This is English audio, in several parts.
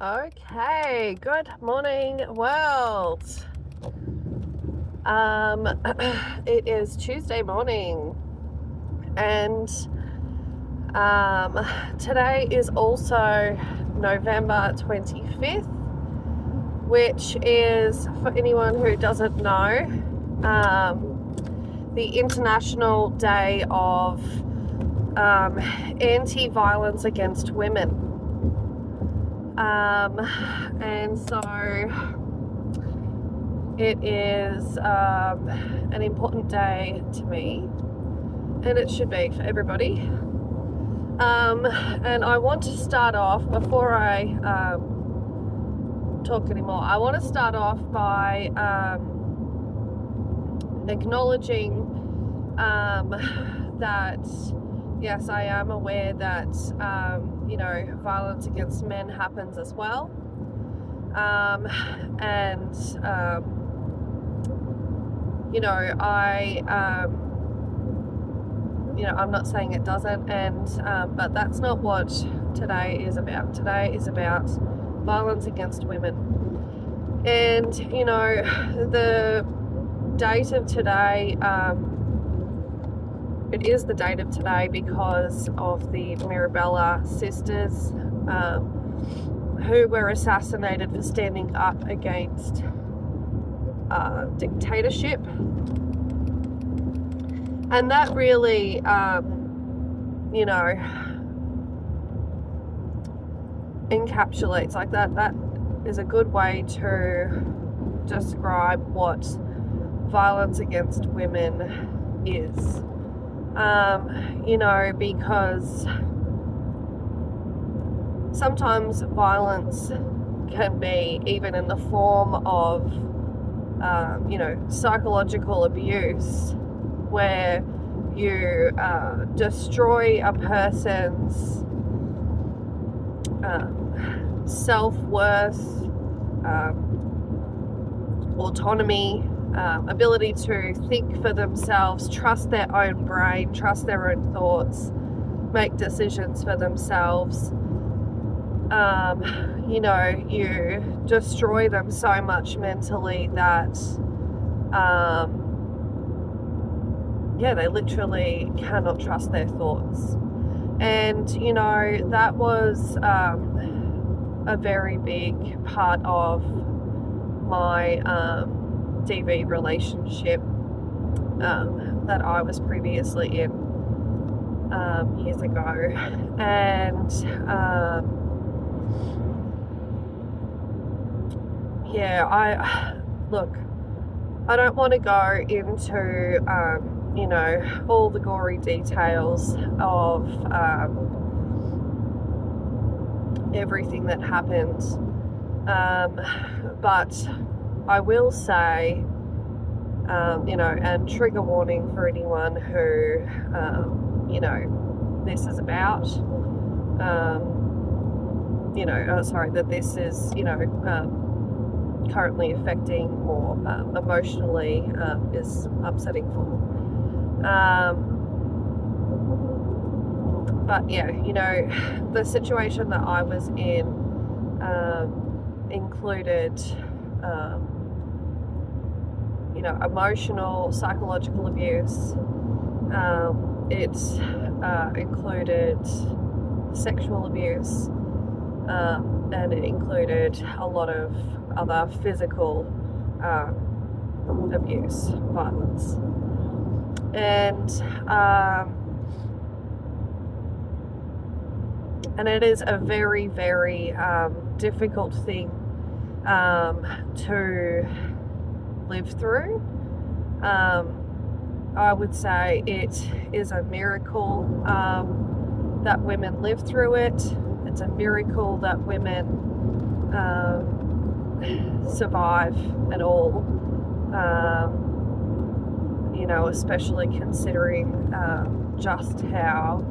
Okay, good morning, world. It is Tuesday morning, and today is also November 25th, which is, for anyone who doesn't know, the International Day of Anti-Violence Against Women. And so it is an important day to me, and it should be for everybody. And I want to start off, before I talk anymore, I want to start off by acknowledging that yes, I am aware that violence against men happens as well, and I'm not saying it doesn't, and but that's not what today is about. Today is about violence against women, and the date of today. It is the date of today because of the Mirabella sisters who were assassinated for standing up against dictatorship. And that really, encapsulates, like that is a good way to describe what violence against women is. Because sometimes violence can be even in the form of, psychological abuse, where you destroy a person's self-worth, autonomy, ability to think for themselves, trust their own brain, trust their own thoughts, make decisions for themselves. You destroy them so much mentally that they literally cannot trust their thoughts. And that was a very big part of my DV relationship that I was previously in years ago. And I don't want to go into all the gory details of everything that happened, but I will say, and trigger warning for anyone who, this is about, that this is, currently affecting or emotionally is upsetting for. But the situation that I was in included emotional, psychological abuse. It included sexual abuse, and it included a lot of other physical abuse, violence. And it is a very, very difficult thing to live through. I would say it is a miracle that women live through it. It's a miracle that women survive at all, especially considering just how,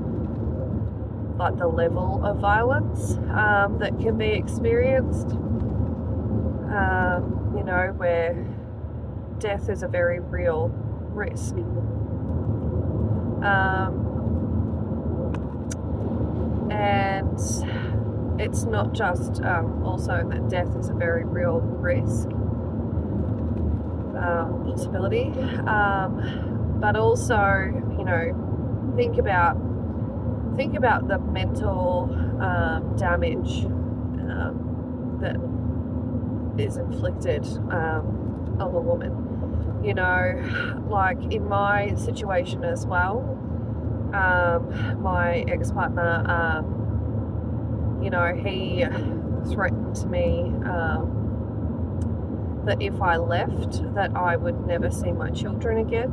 like, the level of violence that can be experienced, where death is a very real risk. And it's not just also that death is a very real risk, possibility, but also, you know, think about the mental damage that is inflicted on a woman. You know, like in my situation as well, my ex-partner, you know, he threatened me that if I left, that I would never see my children again.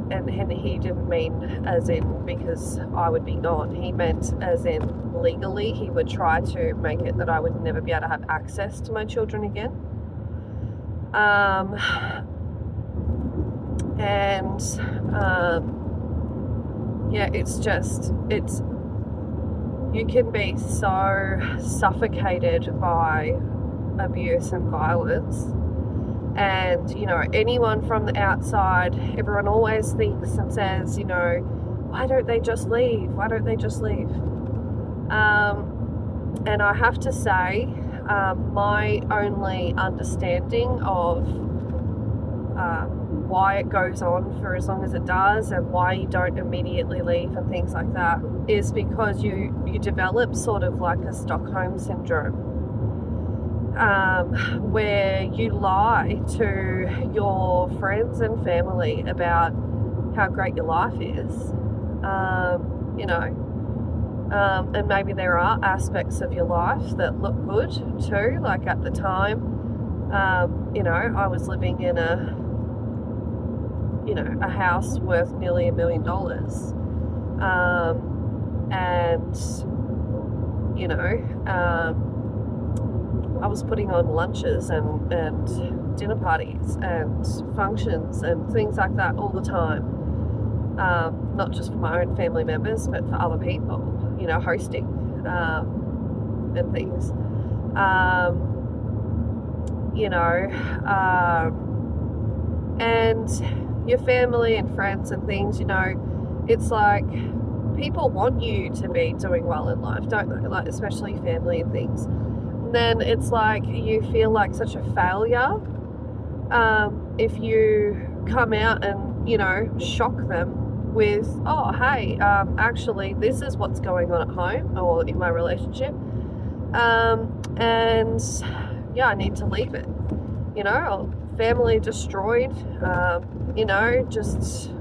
And he didn't mean as in because I would be gone. He meant as in legally he would try to make it that I would never be able to have access to my children again. Yeah, it's you can be so suffocated by abuse and violence. And, you know, anyone from the outside, everyone always thinks and says, you know, why don't they just leave? Why don't they just leave? And I have to say, my only understanding of why it goes on for as long as it does and why you don't immediately leave and things like that is because you develop sort of like a Stockholm syndrome. Where you lie to your friends and family about how great your life is, you know, and maybe there are aspects of your life that look good too. Like at the time, you know, I was living in a house worth nearly $1 million, and you know, I was putting on lunches and dinner parties and functions and things like that all the time. Not just for my own family members, but for other people, you know, hosting and things. You know, and your family and friends and things, you know, it's like people want you to be doing well in life, don't they? Like, especially family and things. Then it's like you feel like such a failure if you come out and, you know, shock them with, oh, hey, actually this is what's going on at home or in my relationship, and yeah, I need to leave it, you know, family destroyed, you know, just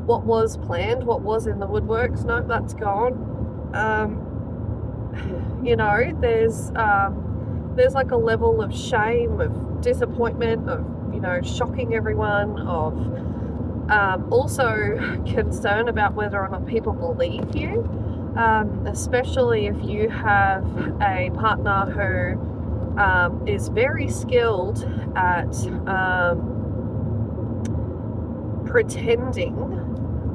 what was planned, what was in the woodworks, no, that's gone. You know, there's like a level of shame, of disappointment, of, you know, shocking everyone, of also concern about whether or not people believe you, especially if you have a partner who is very skilled at pretending,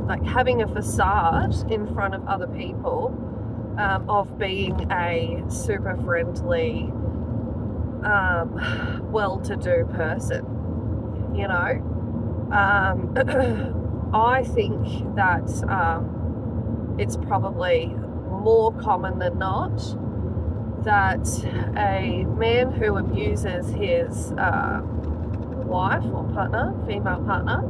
like having a facade in front of other people, of being a super friendly, well-to-do person, you know. I think that it's probably more common than not that a man who abuses his wife or partner, female partner,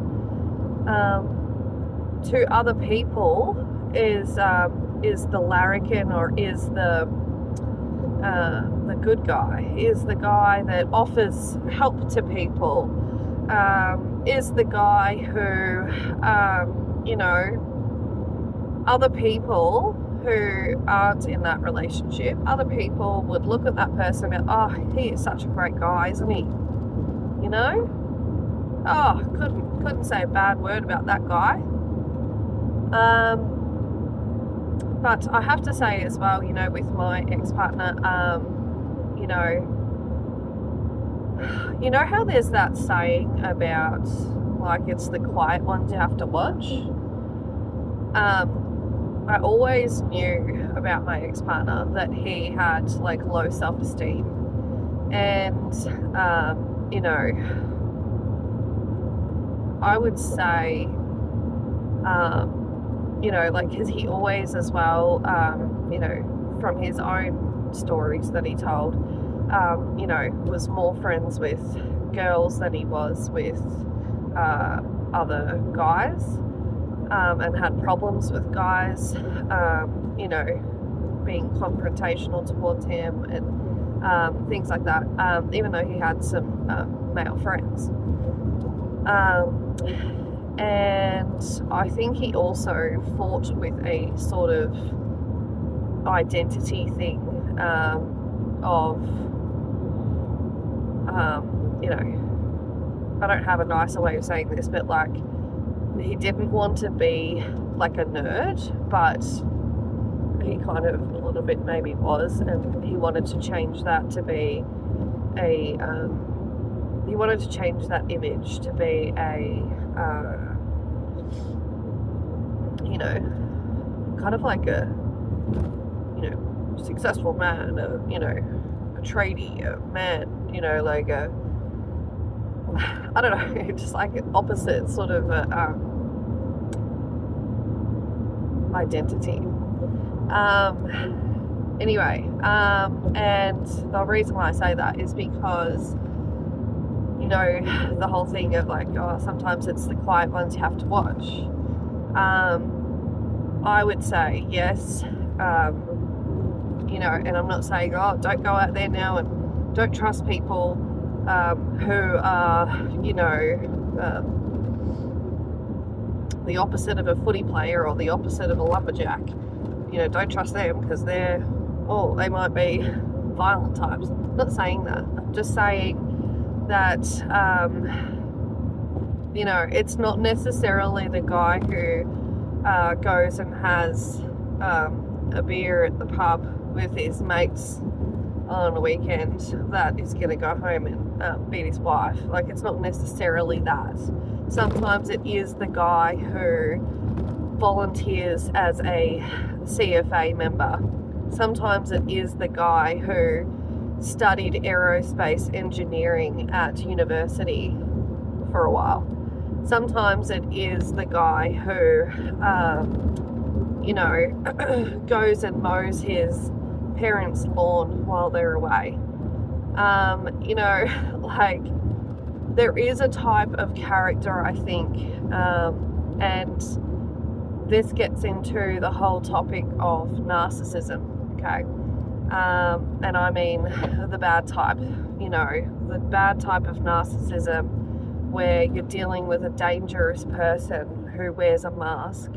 to other people is the larrikin, or is the good guy, is the guy that offers help to people, is the guy who, you know, other people who aren't in that relationship, other people would look at that person and be, oh, he is such a great guy, isn't he? You know? Oh, couldn't say a bad word about that guy. But I have to say as well, you know, with my ex-partner, you know how there's that saying about, like, it's the quiet ones you have to watch? I always knew about my ex-partner that he had, like, low self-esteem. And, you know, I would say you know, like, because he always as well, you know, from his own stories that he told, you know, was more friends with girls than he was with other guys, and had problems with guys, you know, being confrontational towards him and things like that, even though he had some male friends. And I think he also fought with a sort of identity thing of, you know, I don't have a nicer way of saying this, but like, he didn't want to be like a nerd, but he kind of a little bit maybe was, and he wanted to change that to be a, he wanted to change that image to be a, you know, kind of like a, you know, successful man, you know, a tradie, a man, you know, like a, I don't know, just like an opposite sort of identity. Anyway, and the reason why I say that is because, you know, the whole thing of like, oh, sometimes it's the quiet ones you have to watch. I would say yes, you know, and I'm not saying, oh, don't go out there now and don't trust people who are, you know, the opposite of a footy player or the opposite of a lumberjack. You know, don't trust them because they're, oh, they might be violent types. I'm not saying that. I'm just saying that, you know, it's not necessarily the guy who goes and has a beer at the pub with his mates on a weekend that is going to go home and beat his wife. Like, it's not necessarily that. Sometimes it is the guy who volunteers as a CFA member. Sometimes it is the guy who studied aerospace engineering at university for a while. Sometimes it is the guy who, you know, goes and mows his parents' lawn while they're away. You know, like, there is a type of character, I think, and this gets into the whole topic of narcissism, okay? And I mean the bad type, you know, the bad type of narcissism where you're dealing with a dangerous person who wears a mask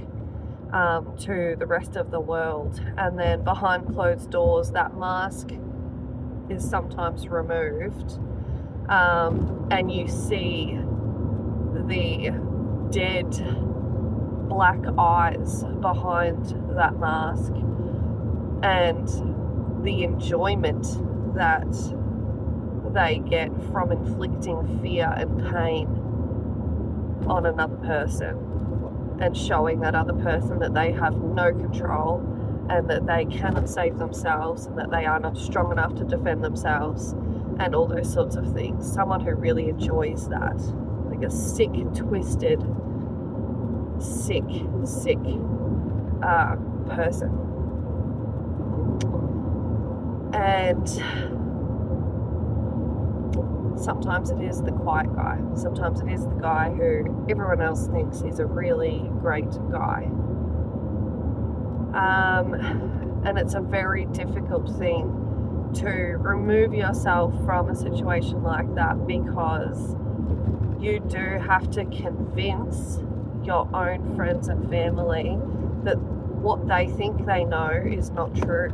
to the rest of the world, and then behind closed doors that mask is sometimes removed, and you see the dead black eyes behind that mask and the enjoyment that they get from inflicting fear and pain on another person and showing that other person that they have no control and that they cannot save themselves and that they are not strong enough to defend themselves and all those sorts of things. Someone who really enjoys that, like a sick, twisted, sick person. And sometimes it is the quiet guy. Sometimes it is the guy who everyone else thinks is a really great guy. And it's a very difficult thing to remove yourself from a situation like that, because you do have to convince your own friends and family that what they think they know is not true.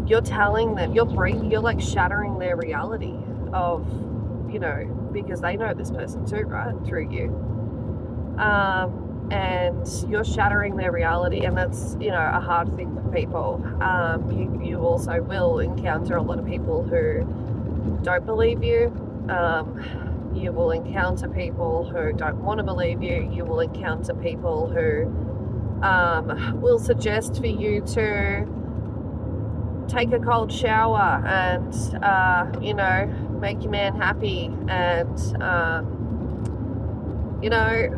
You're telling them, you're like shattering their reality of, you know, because they know this person too, right, through you. And you're shattering their reality, and that's, you know, a hard thing for people. You also will encounter a lot of people who don't believe you. You will encounter people who don't want to believe you. You will encounter people who will suggest for you to take a cold shower and, you know, make your man happy. And, you know,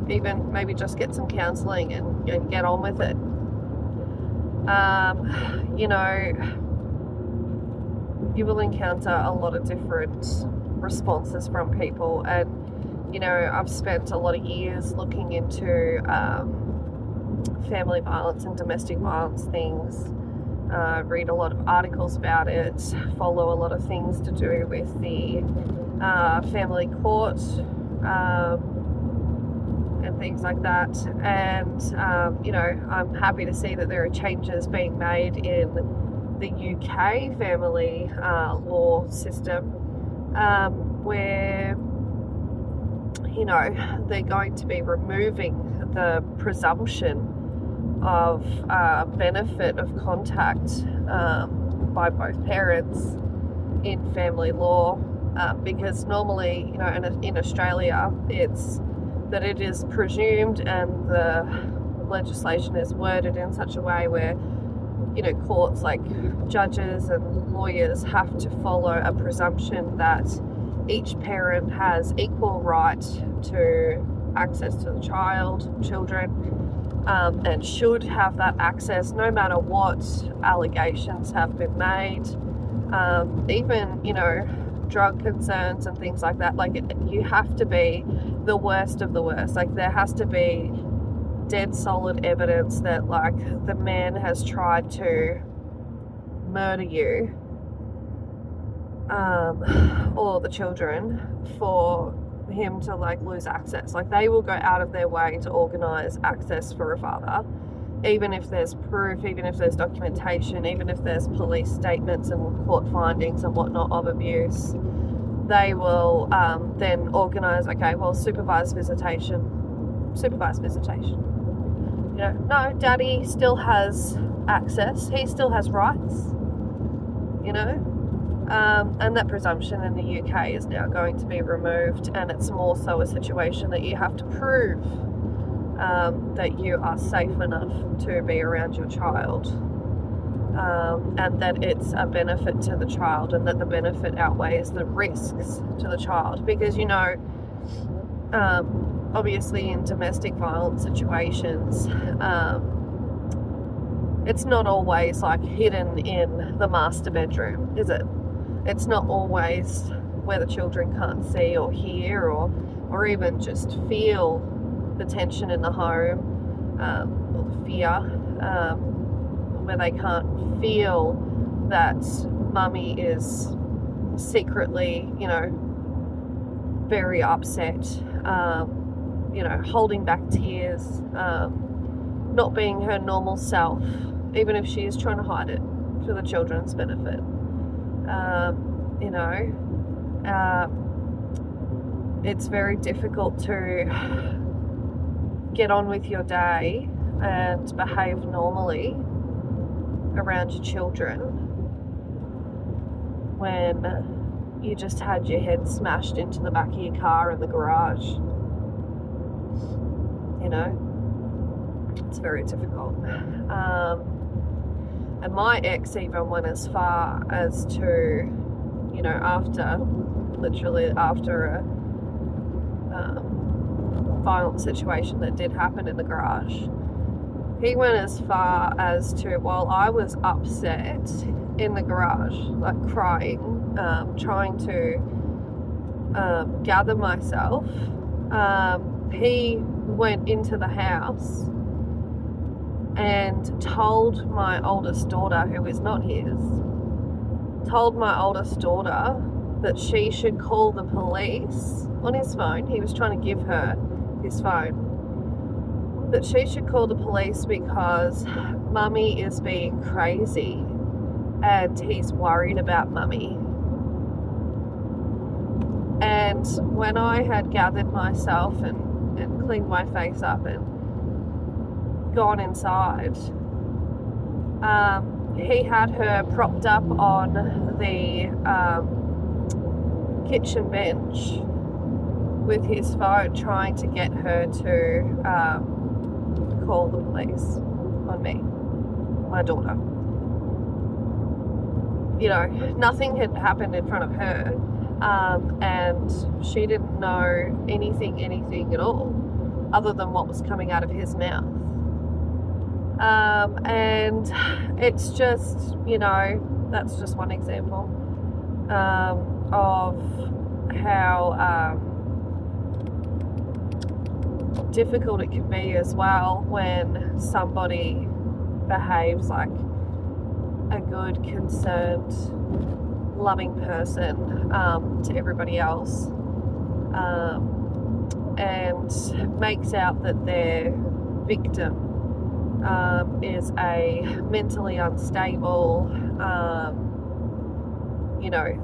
even maybe just get some counselling and get on with it. You know, you will encounter a lot of different responses from people, and you know, I've spent a lot of years looking into family violence and domestic violence things, read a lot of articles about it, follow a lot of things to do with the family court and things like that. And you know, I'm happy to see that there are changes being made in the UK family law system, where, you know, they're going to be removing the presumption of benefit of contact by both parents in family law, because normally, you know, in Australia, it's that it is presumed, and the legislation is worded in such a way where, you know, courts, like judges and lawyers, have to follow a presumption that each parent has equal right to access to the children, and should have that access no matter what allegations have been made, even, you know, drug concerns and things like that. Like, you have to be the worst of the worst. Like, there has to be dead solid evidence that, like, the man has tried to murder you, or the children, for him to, like, lose access. Like, they will go out of their way to organise access for a father, even if there's proof, even if there's documentation, even if there's police statements and court findings and whatnot of abuse. They will then organise, okay, well, supervised visitation. You know, no, daddy still has access, he still has rights, you know. And that presumption in the UK is now going to be removed, and it's more so a situation that you have to prove that you are safe enough to be around your child, and that it's a benefit to the child, and that the benefit outweighs the risks to the child. Because, you know, obviously in domestic violence situations, it's not always like hidden in the master bedroom, is it? It's not always where the children can't see or hear or even just feel the tension in the home, or the fear, where they can't feel that mummy is secretly, you know, very upset, you know, holding back tears, not being her normal self, even if she is trying to hide it for the children's benefit. You know, it's very difficult to get on with your day and behave normally around your children when you just had your head smashed into the back of your car in the garage. You know, it's very difficult. And my ex even went as far as to, you know, literally after a violent situation that did happen in the garage, he went as far as to, while I was upset in the garage, like crying, trying to gather myself, he went into the house and told my oldest daughter, who is not his, told my oldest daughter that she should call the police on his phone. He was trying to give her his phone. That she should call the police because mummy is being crazy and he's worried about mummy. And when I had gathered myself and cleaned my face up and gone inside, he had her propped up on the kitchen bench with his phone, trying to get her to call the police on me, my daughter. You know, nothing had happened in front of her, and she didn't know anything at all. other than what was coming out of his mouth. And it's just, that's just one example of how difficult it can be as well when somebody behaves like a good, concerned, loving person to everybody else, and makes out that their victim is a mentally unstable,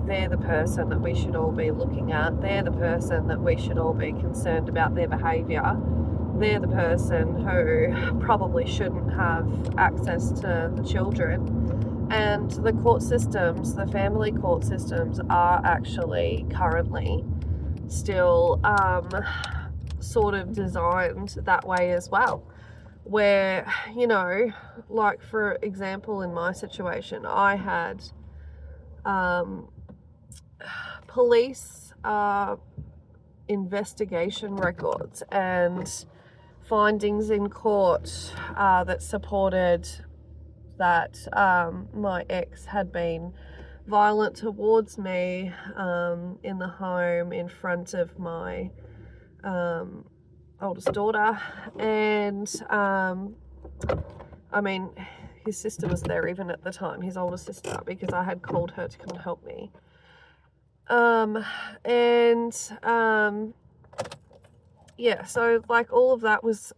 they're the person that we should all be looking at. They're the person that we should all be concerned about their behaviour. They're the person who probably shouldn't have access to the children. And the court systems, the family court systems, are actually currently still sort of designed that way as well. Where, like for example, in my situation, I had police investigation records and findings in court that supported that my ex had been violent towards me in the home in front of my oldest daughter. And his sister was there even at the time, his older sister, because I had called her to come and help me. So like all of that was,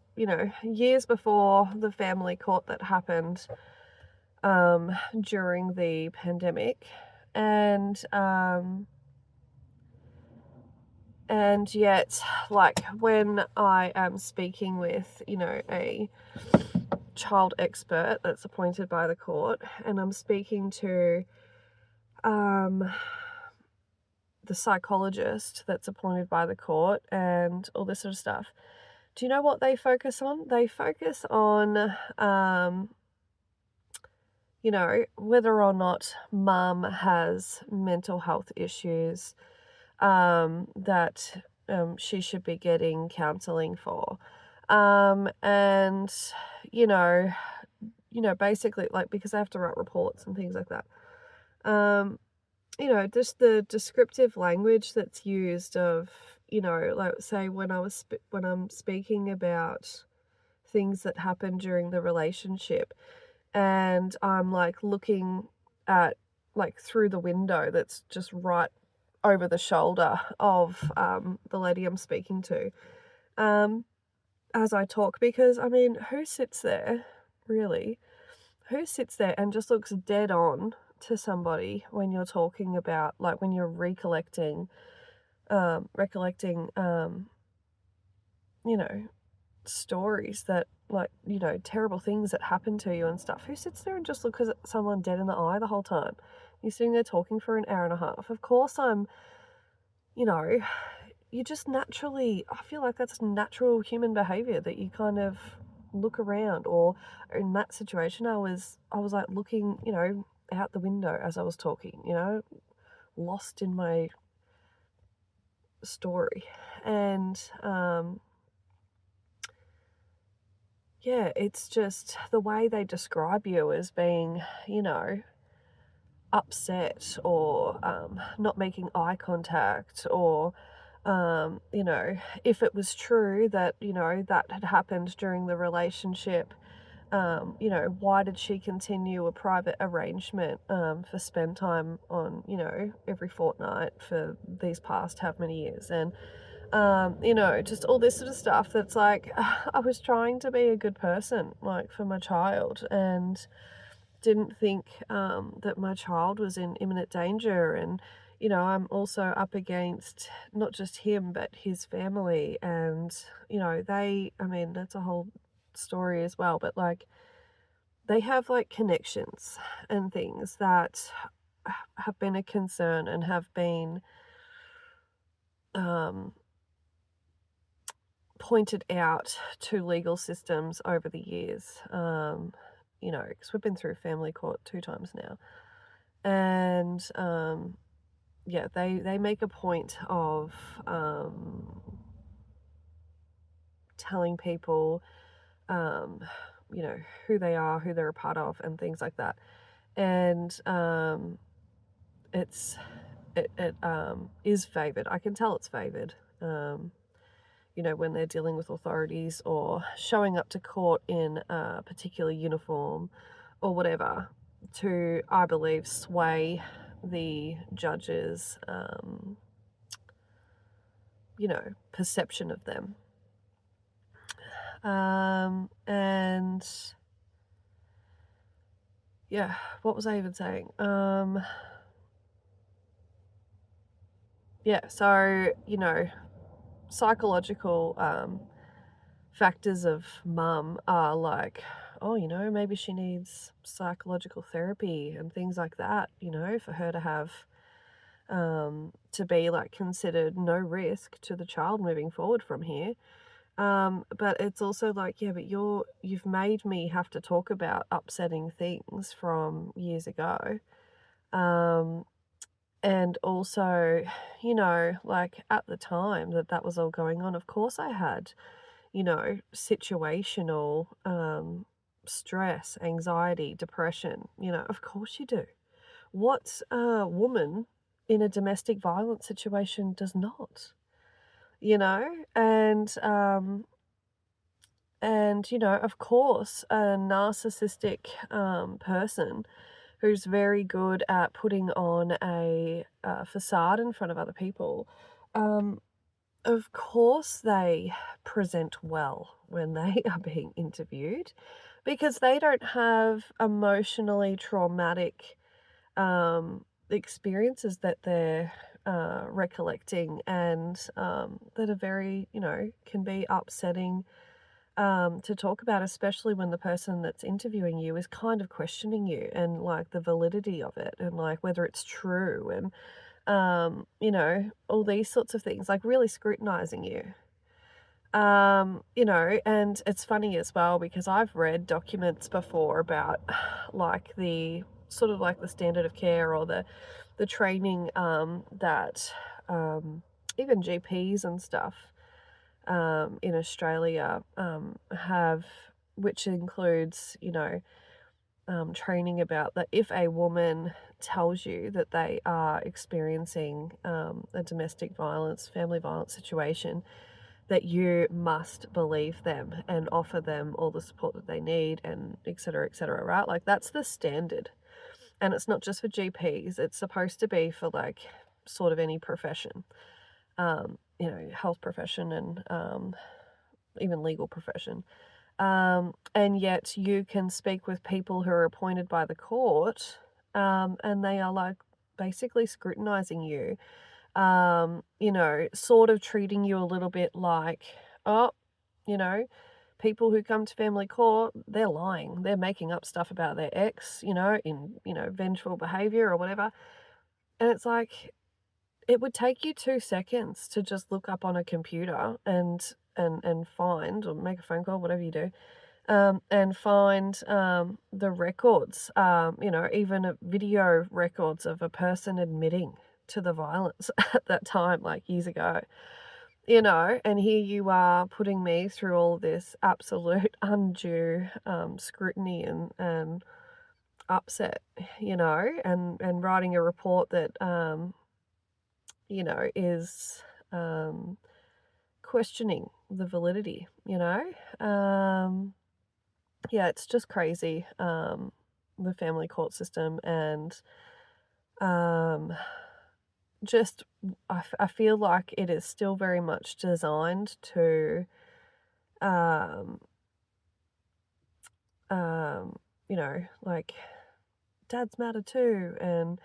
years before the family court that happened during the pandemic. And yet, like, when I am speaking with, a child expert that's appointed by the court, and I'm speaking to the psychologist that's appointed by the court and all this sort of stuff, do you know what they focus on? They focus on, whether or not mum has mental health issues that she should be getting counselling for. Basically, like, because I have to write reports and things like that. Just the descriptive language that's used of, like, say when I'm speaking about things that happen during the relationship, and I'm like looking at, like, through the window that's just right over the shoulder of the lady I'm speaking to as I talk, because who sits there, really? Who sits there and just looks dead on to somebody when you're talking about, like, when you're recollecting stories that, like, terrible things that happen to you and stuff? Who sits there and just looks at someone dead in the eye the whole time? You're sitting there talking for an hour and a half. Of course you just naturally, I feel like that's natural human behavior, that you kind of look around. Or in that situation, I was like looking, out the window as I was talking, lost in my story. And it's just the way they describe you as being, upset, or not making eye contact, or if it was true that that had happened during the relationship, why did she continue a private arrangement for spend time on every fortnight for these past how many years? And just all this sort of stuff that's like, I was trying to be a good person, like, for my child, and didn't think that my child was in imminent danger. And I'm also up against not just him but his family, and that's a whole story as well, but like, they have like connections and things that have been a concern and have been pointed out to legal systems over the years, because we've been through family court 2 times now. And they make a point of telling people, you know, who they are, who they're a part of, and things like that. And it is favoured. I can tell it's favoured. You know, when they're dealing with authorities or showing up to court in a particular uniform or whatever, to, I believe, sway the judge's, you know, perception of them. And yeah, what was I even saying? Yeah, so, you know, psychological factors of mum are like, oh, you know, maybe she needs psychological therapy and things like that, you know, for her to have to be like considered no risk to the child moving forward from here. But it's also like, yeah, but you've made me have to talk about upsetting things from years ago. And also, you know, like at the time that was all going on, of course I had, you know, situational stress, anxiety, depression, you know, of course you do. What woman in a domestic violence situation does not? You know, and you know, of course, a narcissistic person who's very good at putting on a facade in front of other people, of course they present well when they are being interviewed, because they don't have emotionally traumatic experiences that they're recollecting, and that are very, you know, can be upsetting to talk about, especially when the person that's interviewing you is kind of questioning you and like the validity of it and like whether it's true, and you know, all these sorts of things, like really scrutinizing you. You know, and it's funny as well because I've read documents before about like the sort of like the standard of care or the training that even GPs and stuff in Australia have, which includes, you know, training about that if a woman tells you that they are experiencing a domestic violence, family violence situation, that you must believe them and offer them all the support that they need, and et cetera, right? Like that's the standard. And it's not just for GPs, it's supposed to be for like sort of any profession, you know, health profession and even legal profession. And yet you can speak with people who are appointed by the court, and they are like basically scrutinizing you, you know, sort of treating you a little bit like, oh, you know, people who come to family court, they're lying. They're making up stuff about their ex, you know, in, you know, vengeful behavior or whatever. And it's like, it would take you 2 seconds to just look up on a computer and find, or make a phone call, whatever you do, and find the records, you know, even video records of a person admitting to the violence at that time, like years ago, you know, and here you are putting me through all this absolute undue scrutiny and upset, you know, and writing a report that, you know, is questioning the validity, you know. Yeah, it's just crazy, the family court system, and just I feel like it is still very much designed to, um, you know, like dads matter too, and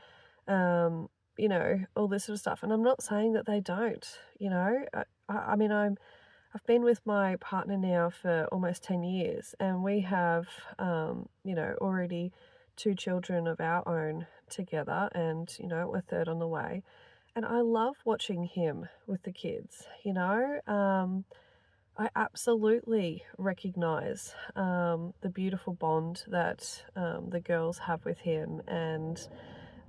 you know, all this sort of stuff. And I'm not saying that they don't, you know. I mean, I've been with my partner now for almost 10 years, and we have, you know, already 2 children of our own together, and, you know, we're third on the way. And I love watching him with the kids, you know. I absolutely recognize the beautiful bond that the girls have with him, and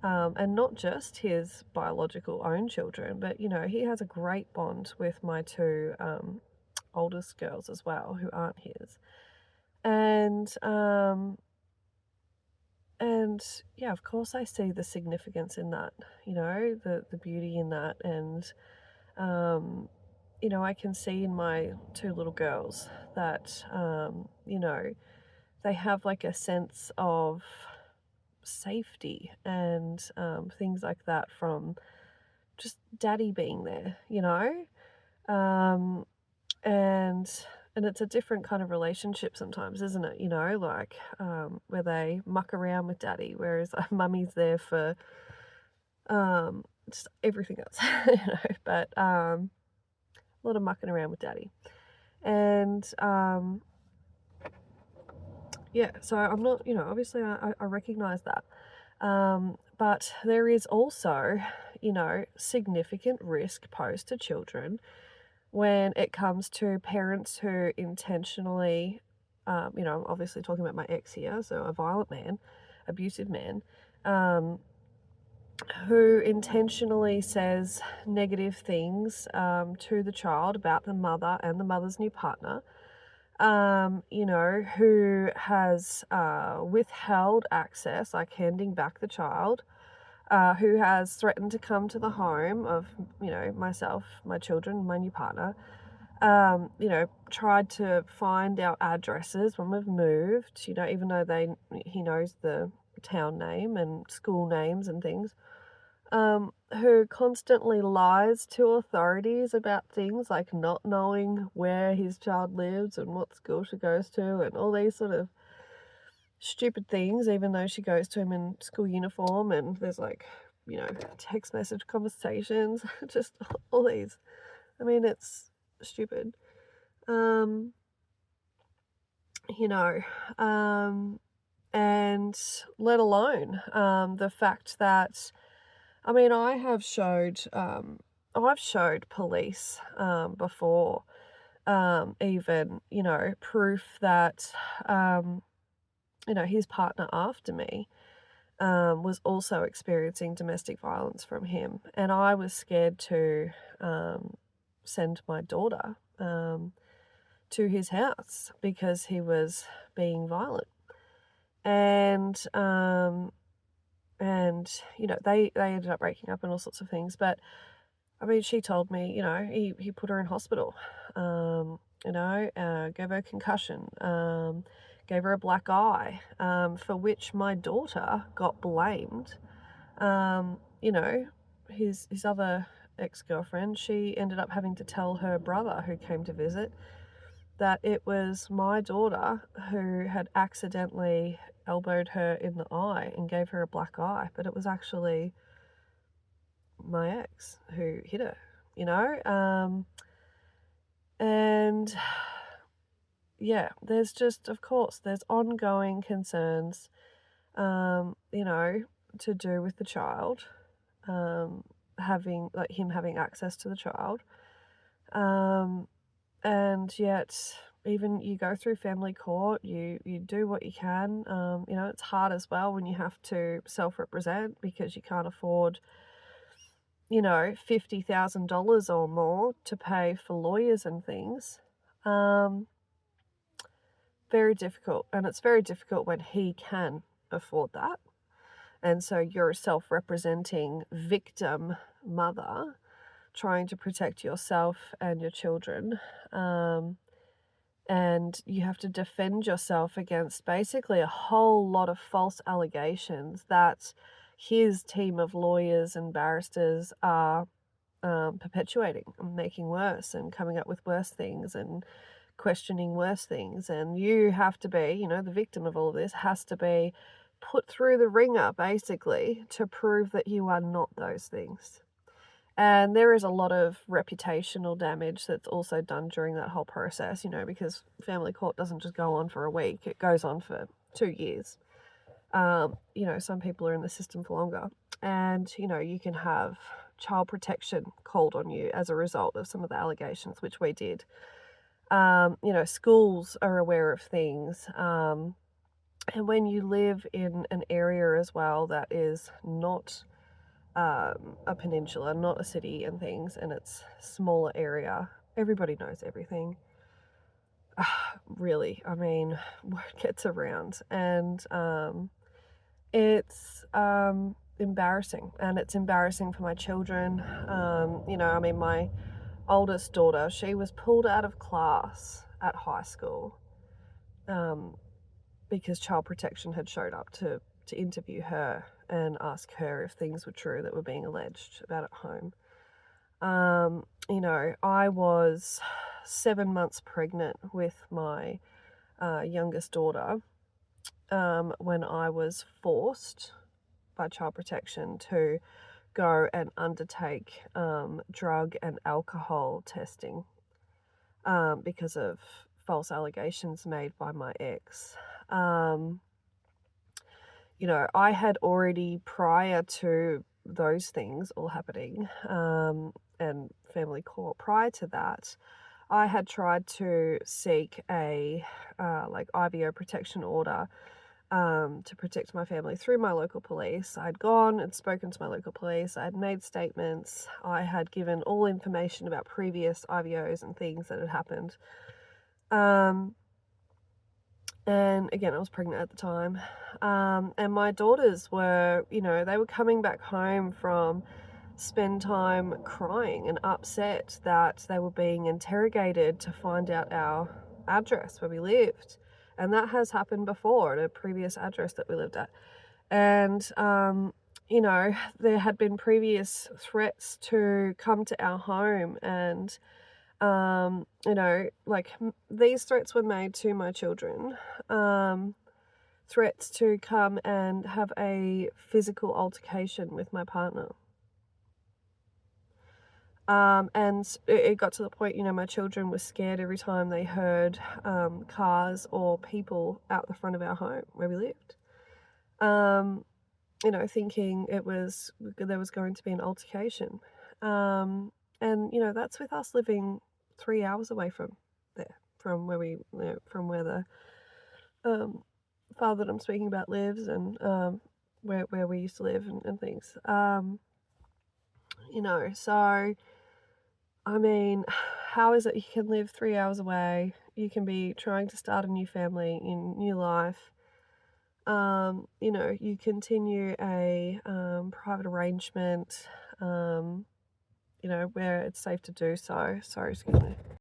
not just his biological own children, but you know, he has a great bond with my 2 oldest girls as well who aren't his. And yeah, of course I see the significance in that, the beauty in that. And I can see in my two little girls that they have like a sense of safety and things like that from just daddy being there, and it's a different kind of relationship sometimes, isn't it? Like where they muck around with daddy, whereas mummy's there for just everything else, But a lot of mucking around with daddy, and yeah. So I'm not, obviously I recognize that, but there is also, significant risk posed to children when it comes to parents who intentionally, I'm obviously talking about my ex here, so a violent man, abusive man, who intentionally says negative things to the child about the mother and the mother's new partner, who has withheld access, like handing back the child, who has threatened to come to the home of, myself, my children, my new partner, tried to find our addresses when we've moved, even though he knows the town name and school names and things, who constantly lies to authorities about things like not knowing where his child lives and what school she goes to and all these sort of stupid things, even though she goes to him in school uniform and there's like, text message conversations, just all these. I mean, it's stupid. And let alone the fact that, I mean, I've showed police before, even, proof that, his partner after me was also experiencing domestic violence from him. And I was scared to send my daughter to his house because he was being violent. And they ended up breaking up and all sorts of things. But I mean, she told me, he put her in hospital, gave her a concussion, gave her a black eye, for which my daughter got blamed. His other ex-girlfriend, she ended up having to tell her brother who came to visit that it was my daughter who had accidentally elbowed her in the eye and gave her a black eye, but it was actually my ex who hit her, and yeah, there's just, of course, there's ongoing concerns, to do with the child, having access to the child, and yet even you go through family court, you do what you can. It's hard as well when you have to self-represent because you can't afford, $50,000 or more to pay for lawyers and things. Very difficult, and it's very difficult when he can afford that. And so you're a self-representing victim mother trying to protect yourself and your children. And you have to defend yourself against basically a whole lot of false allegations that his team of lawyers and barristers are perpetuating and making worse and coming up with worse things and questioning worse things. And you have to be, the victim of all of this has to be put through the ringer basically to prove that you are not those things. And there is a lot of reputational damage that's also done during that whole process, because family court doesn't just go on for a week, it goes on for 2 years. Some people are in the system for longer. And, you can have child protection called on you as a result of some of the allegations, which we did. Schools are aware of things. And when you live in an area as well that is not a peninsula, not a city and things, and it's smaller area, everybody knows everything. really, I mean, word gets around, and it's embarrassing, and it's embarrassing for my children. I mean, my oldest daughter, she was pulled out of class at high school um, because child protection had showed up to interview her and ask her if things were true that were being alleged about at home. I was 7 months pregnant with my youngest daughter when I was forced by child protection to go and undertake drug and alcohol testing because of false allegations made by my ex. I had already, prior to those things all happening, and family court, prior to that, I had tried to seek a IVO protection order to protect my family through my local police. I'd gone and spoken to my local police. I had made statements. I had given all information about previous IVOs and things that had happened. And again, I was pregnant at the time. And my daughters were, they were coming back home from spend time crying and upset that they were being interrogated to find out our address where we lived. And that has happened before at a previous address that we lived at. And, there had been previous threats to come to our home, and these threats were made to my children, threats to come and have a physical altercation with my partner. And it got to the point, my children were scared every time they heard cars or people out the front of our home where we lived. Thinking there was going to be an altercation. And, that's with us living 3 hours away from there, from where from where the father that I'm speaking about lives, and where we used to live and things. So, I mean, how is it you can live 3 hours away? You can be trying to start a new family, in new life. You continue a private arrangement, where it's safe to do so. Sorry, excuse me.